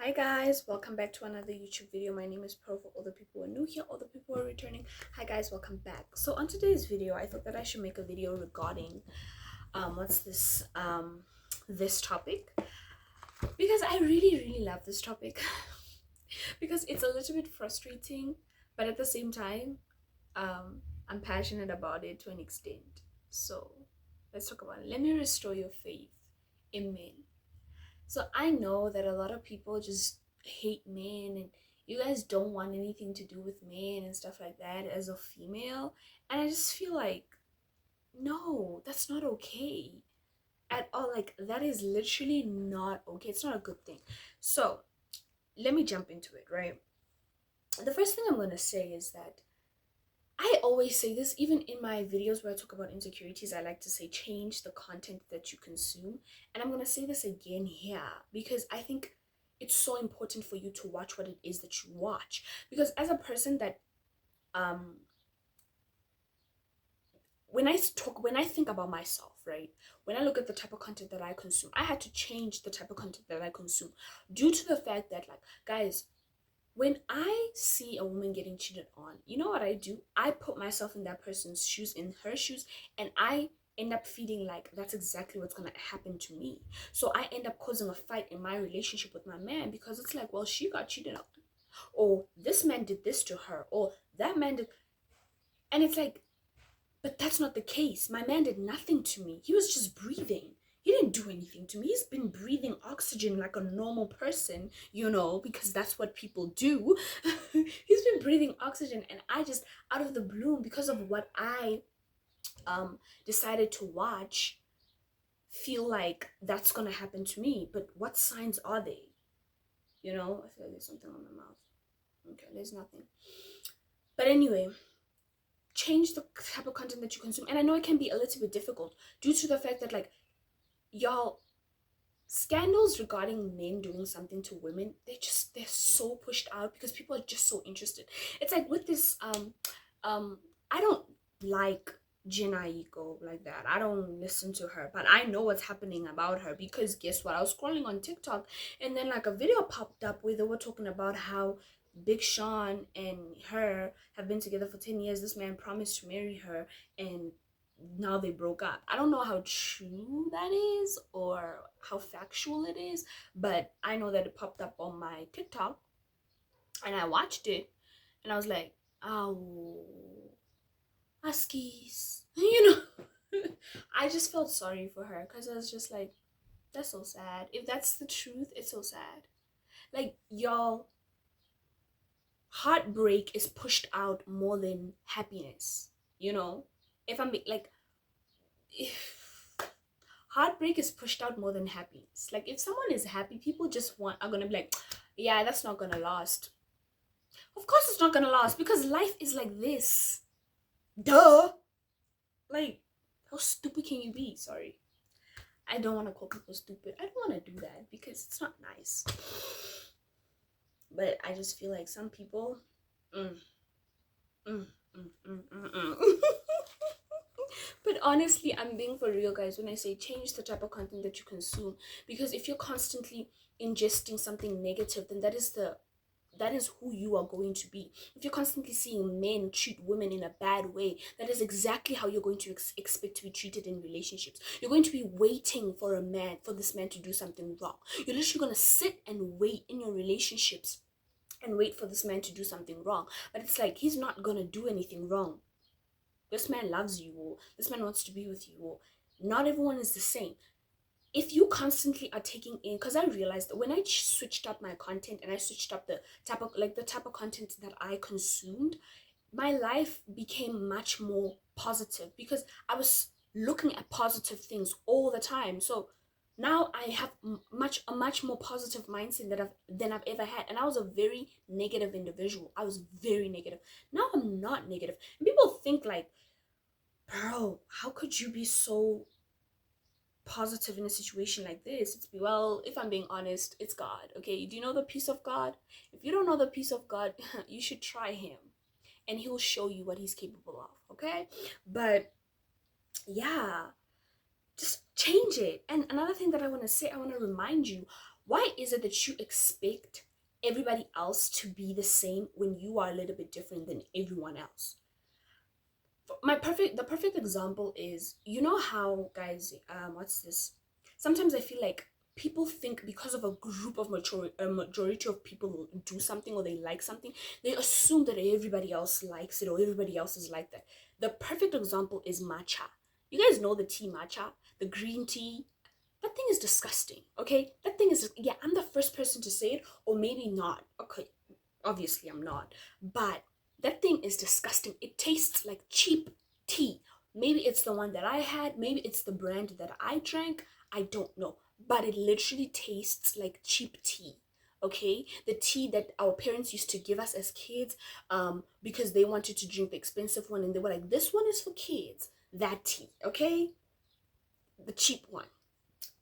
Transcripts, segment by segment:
Hi guys, welcome back to another YouTube video. My name is Pro for all the people who are new here, all the people who are returning. Hi guys, welcome back. So on today's video, I thought that I should make a video regarding this topic, because I really love this topic because it's a little bit frustrating, but at the same time, I'm passionate about it to an extent. So let's talk about it. Let me restore your faith in men. So I know that a lot of people just hate men, and you guys don't want anything to do with men and stuff like that as a female. And I just feel like, no, that's not okay at all. Like, that is literally not okay. It's not a good thing. So let me jump into it, right? The first thing I'm going to say is that I always say this, even in my videos where I talk about insecurities, I like to say change the content that you consume. And I'm going to say this again here because I think it's so important for you to watch what it is that you watch. Because as a person that, when I think about myself, right, when I look at the type of content that I consume, I had to change the type of content that I consume due to the fact that, like, guys, when I see a woman getting cheated on, you know what I do? I put myself in that person's shoes, in her shoes, and I end up feeling like that's exactly what's gonna happen to me. So I end up causing a fight in my relationship with my man because it's like, well, she got cheated on, or this man did this to her, or that man did, and it's like, but that's not the case. My man did nothing to me. He was just breathing. He didn't do anything to me. He's been breathing oxygen like a normal person, because that's what people do. He's been breathing oxygen, and I just, out of the blue, because of what I decided to watch, feel like that's gonna happen to me. But what signs are they? I feel like there's something on my mouth. Okay, there's nothing. But anyway, change the type of content that you consume. And I know it can be a little bit difficult due to the fact that, like, y'all, scandals regarding men doing something to women, they're so pushed out because people are just so interested. It's like with this I don't like Jenna Ego like that. I don't listen to her, but I know what's happening about her because guess what? I was scrolling on TikTok, and then like a video popped up where they were talking about how Big Sean and her have been together for 10 years. This man promised to marry her, and now they broke up. I don't know how true that is or how factual it is, but I know that it popped up on my TikTok and I watched it, and I was like, oh, Huskies. I just felt sorry for her because I was just like, that's so sad. If that's the truth, it's so sad. Like, y'all, heartbreak is pushed out more than happiness. If I'm like, if heartbreak is pushed out more than happiness. Like, if someone is happy, people are gonna be like, yeah, that's not gonna last. Of course it's not gonna last because life is like this. Duh. Like, how stupid can you be? Sorry, I don't want to call people stupid. I don't want to do that because it's not nice. But I just feel like some people mm, mm, mm, mm, mm, mm. But honestly, I'm being for real, guys, when I say change the type of content that you consume. Because if you're constantly ingesting something negative, then that is who you are going to be. If you're constantly seeing men treat women in a bad way, that is exactly how you're going to expect to be treated in relationships. You're going to be waiting for this man to do something wrong. You're literally going to sit and wait in your relationships and wait for this man to do something wrong. But it's like, he's not going to do anything wrong. This man loves you, or this man wants to be with you, or not everyone is the same. If you constantly are taking in, because I realized that when I switched up my content and I switched up the type of content that I consumed, my life became much more positive because I was looking at positive things all the time. So now I have a much more positive mindset than I've ever had. And I was a very negative individual. I was very negative. Now I'm not negative. And people think like, bro, how could you be so positive in a situation like this? Well, if I'm being honest, it's God. Okay, do you know the peace of God? If you don't know the peace of God, you should try him, and he'll show you what he's capable of. Okay, but yeah, just change it. And another thing that I want to say, I want to remind you, Why is it that you expect everybody else to be the same when you are a little bit different than everyone else? The perfect example is, you know how, guys, what's this? Sometimes I feel like people think because of a group of a majority of people do something or they like something, they assume that everybody else likes it or everybody else is like that. The perfect example is matcha. You guys know the tea matcha, the green tea. That thing is disgusting. Okay, that thing is, yeah, I'm the first person to say it, or maybe not. Okay, obviously I'm not, but that thing is disgusting. It tastes like cheap tea. Maybe it's the one that I had, maybe it's the brand that I drank, I don't know, but it literally tastes like cheap tea. Okay, the tea that our parents used to give us as kids, because they wanted to drink the expensive one and they were like, this one is for kids. That tea, okay, the cheap one,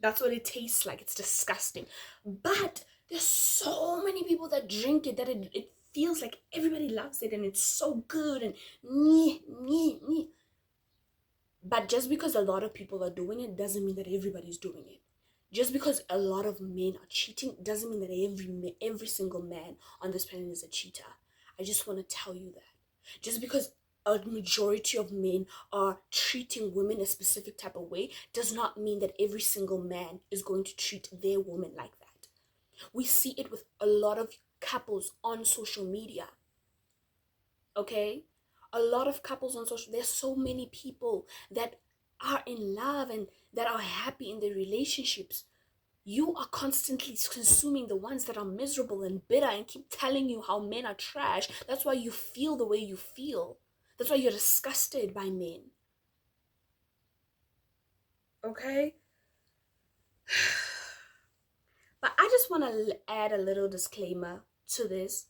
that's what it tastes like. It's disgusting. But there's so many people that drink it that it feels like everybody loves it and it's so good and meh, meh, meh. But just because a lot of people are doing it doesn't mean that everybody's doing it. Just because a lot of men are cheating doesn't mean that every single man on this planet is a cheater. I just want to tell you that. Just because a majority of men are treating women a specific type of way does not mean that every single man is going to treat their woman like that. We see it with a lot of couples on social media. Okay? A lot of couples on social, there's so many people that are in love and that are happy in their relationships. You are constantly consuming the ones that are miserable and bitter and keep telling you how men are trash. That's why you feel the way you feel. That's why you're disgusted by men. Okay? But I just want to add a little disclaimer to this.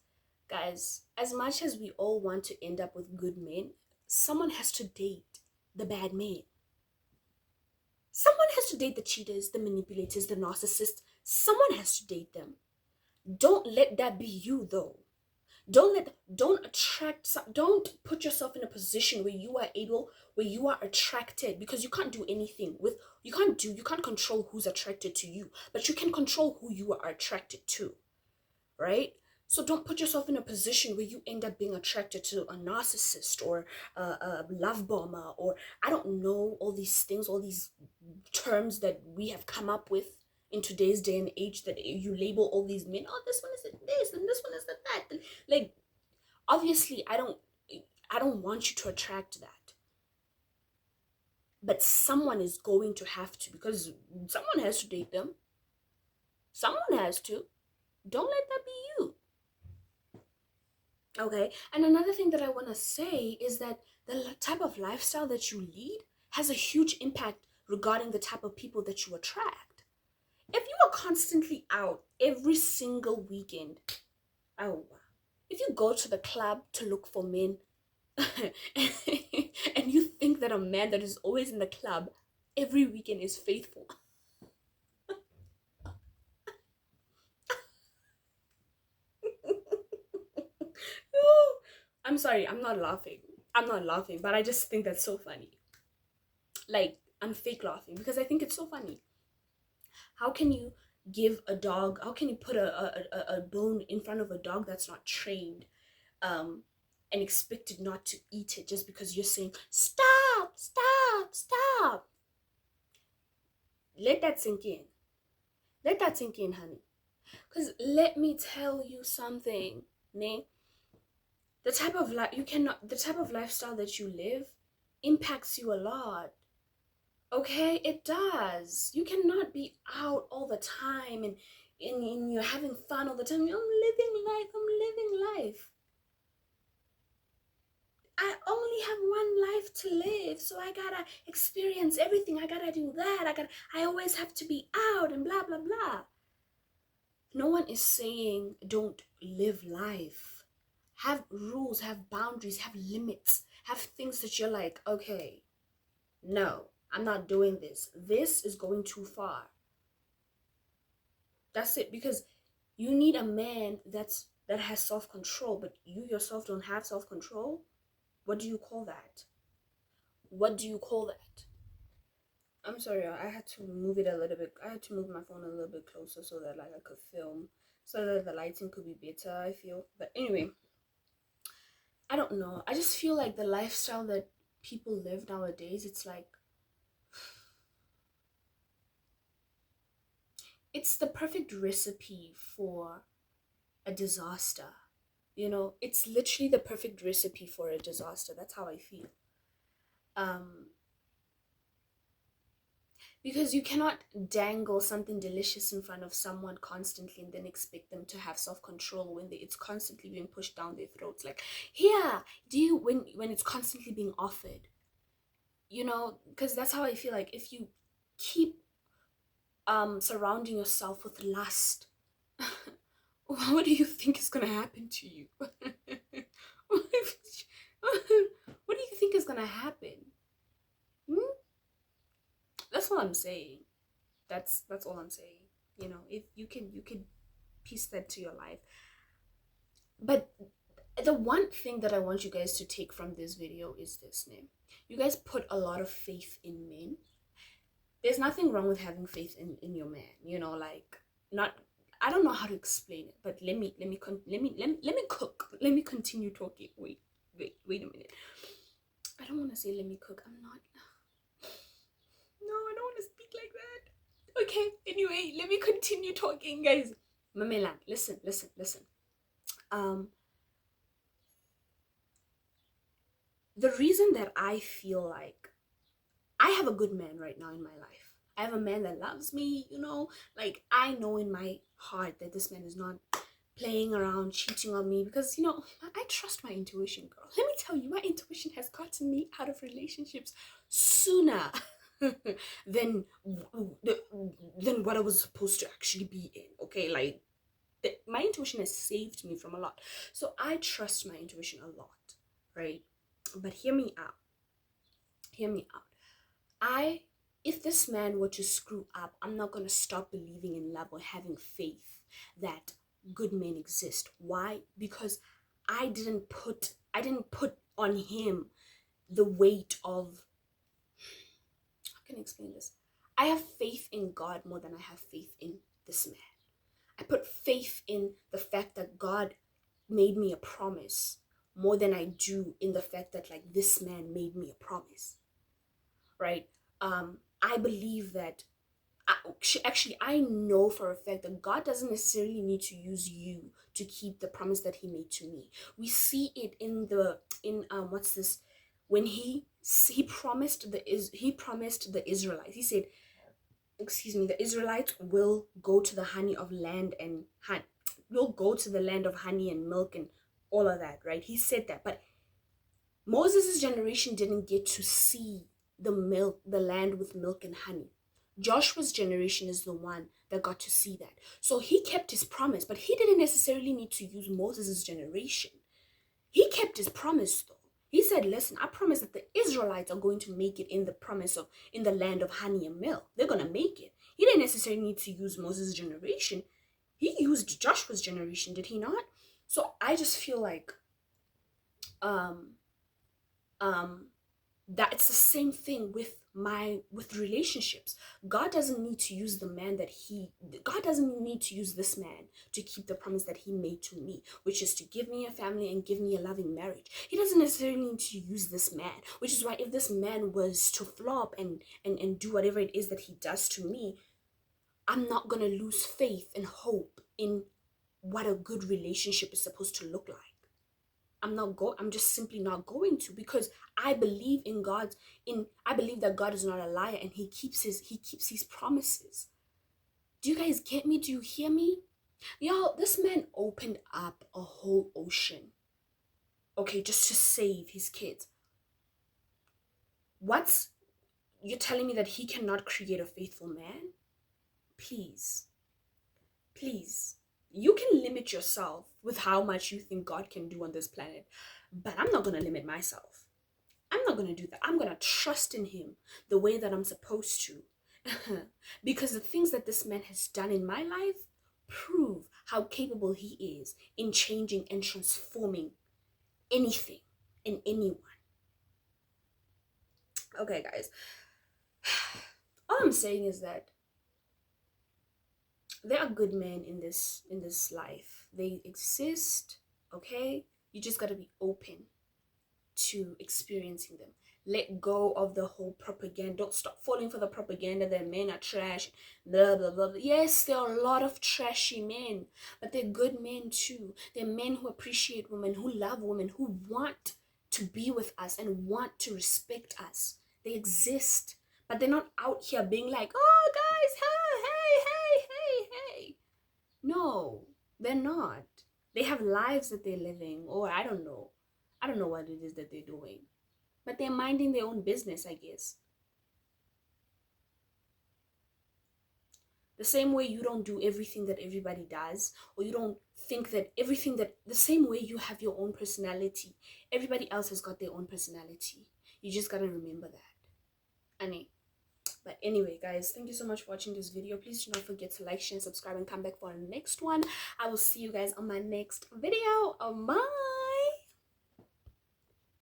Guys, as much as we all want to end up with good men, someone has to date the bad men. Someone has to date the cheaters, the manipulators, the narcissists. Someone has to date them. Don't let that be you, though. Don't put yourself in a position where you are attracted, because you can't do anything with, you can't control who's attracted to you, but you can control who you are attracted to, right? So don't put yourself in a position where you end up being attracted to a narcissist or a love bomber, or I don't know, all these things, all these terms that we have come up with in today's day and age, that you label all these men, oh, this one is this and this one is that. Like, obviously I don't want you to attract that, but someone is going to have to, because someone has to date them. Someone has to. Don't let that be you. Okay, and another thing that I want to say is that the type of lifestyle that you lead has a huge impact regarding the type of people that you attract. If you are constantly out every single weekend, oh, if you go to the club to look for men, and you think that a man that is always in the club every weekend is faithful, I'm sorry, I'm not laughing, but I just think that's so funny. Like, I'm fake laughing because I think it's so funny. How can you how can you put a bone in front of a dog that's not trained, and expect it not to eat it just because you're saying, stop, stop, stop? Let that sink in. Let that sink in, honey. Because let me tell you something, ne? The type of lifestyle that you live impacts you a lot. Okay, it does. You cannot be out all the time and you're having fun all the time. I'm living life. I'm living life. I only have one life to live, so I gotta experience everything. I gotta do that. I always have to be out and blah blah blah. No one is saying don't live life. Have rules, have boundaries, have limits, have things that you're like, okay, no, I'm not doing this. This is going too far. That's it, because you need a man that has self-control, but you yourself don't have self-control. What do you call that? What do you call that? I'm sorry, I had to move it a little bit. I had to move my phone a little bit closer so that like I could film, so that the lighting could be better, I feel. But anyway, I don't know. I just feel like the lifestyle that people live nowadays, it's like it's the perfect recipe for a disaster. You know, it's literally the perfect recipe for a disaster. That's how I feel. Um, because you cannot dangle something delicious in front of someone constantly and then expect them to have self-control when it's constantly being pushed down their throats. Like, here, do you when it's constantly being offered, you know? Because that's how I feel. Like, if you keep surrounding yourself with lust, what do you think is gonna happen to you? What do you think is gonna happen? Hmm? That's what I'm saying. That's all I'm saying. You know, if you can piece that to your life. But the one thing that I want you guys to take from this video is this, name. You guys put a lot of faith in men. There's nothing wrong with having faith in your man, you know, like, not, I don't know how to explain it, but let me cook. Let me continue talking. Wait a minute. I don't want to say let me cook. I'm not. No, I don't want to speak like that. Okay, anyway, let me continue talking, guys. Mamelan, listen. Um, the reason that I feel like I have a good man right now in my life. I have a man that loves me, you know, like I know in my heart that this man is not playing around, cheating on me, because, you know, I trust my intuition, girl. Let me tell you, my intuition has gotten me out of relationships sooner than than what I was supposed to actually be in. Okay, like my intuition has saved me from a lot, so I trust my intuition a lot, right? But hear me out. Hear me out. If this man were to screw up, I'm not gonna stop believing in love or having faith that good men exist. Why? Because I didn't put on him the weight of, how can I explain this? I have faith in God more than I have faith in this man. I put faith in the fact that God made me a promise more than I do in the fact that like this man made me a promise, right? I believe that I know for a fact that God doesn't necessarily need to use you to keep the promise that he made to me. We see it in what's this, when he promised the Israelites. He said, excuse me, the Israelites will go to the honey of land and will go to the land of honey and milk and all of that, right? He said that, but Moses' generation didn't get to see the land with milk and honey. Joshua's generation is the one that got to see that. So he kept his promise, but he didn't necessarily need to use Moses' generation. He kept his promise though. He said, listen, I promise that the Israelites are going to make it in the land of honey and milk. They're going to make it. He didn't necessarily need to use Moses' generation. He used Joshua's generation, did he not? So I just feel like, um, um, that it's the same thing with relationships. God doesn't need to use God doesn't need to use this man to keep the promise that he made to me, which is to give me a family and give me a loving marriage. He doesn't necessarily need to use this man, which is why if this man was to flop and do whatever it is that he does to me, I'm not gonna lose faith and hope in what a good relationship is supposed to look like. I'm just simply not going to, because I believe I believe that God is not a liar and he keeps his promises. Do you guys get me? Do you hear me? Y'all, this man opened up a whole ocean, okay, just to save his kids. You're telling me that he cannot create a faithful man? Please. Please. You can limit yourself with how much you think God can do on this planet, but I'm not going to limit myself. I'm not going to do that. I'm going to trust in him the way that I'm supposed to. Because the things that this man has done in my life prove how capable he is in changing and transforming anything and anyone. Okay, guys. All I'm saying is that there are good men in this life. They exist, okay? You just got to be open to experiencing them. Let go of the whole propaganda. Don't stop falling for the propaganda that men are trash, blah blah blah. Yes, there are a lot of trashy men, but they're good men too. They're men who appreciate women, who love women, who want to be with us and want to respect us. They exist, but they're not out here being like, oh guys, hey. No, they're not. They have lives that they're living, or I don't know. I don't know what it is that they're doing. But they're minding their own business, I guess. The same way you don't do everything that everybody does, or you don't think that everything that, the same way you have your own personality, everybody else has got their own personality. You just gotta remember that. Annie. But anyway, guys, thank you so much for watching this video. Please do not forget to like, share, subscribe, and come back for our next one. I will see you guys on my next video. Oh, bye.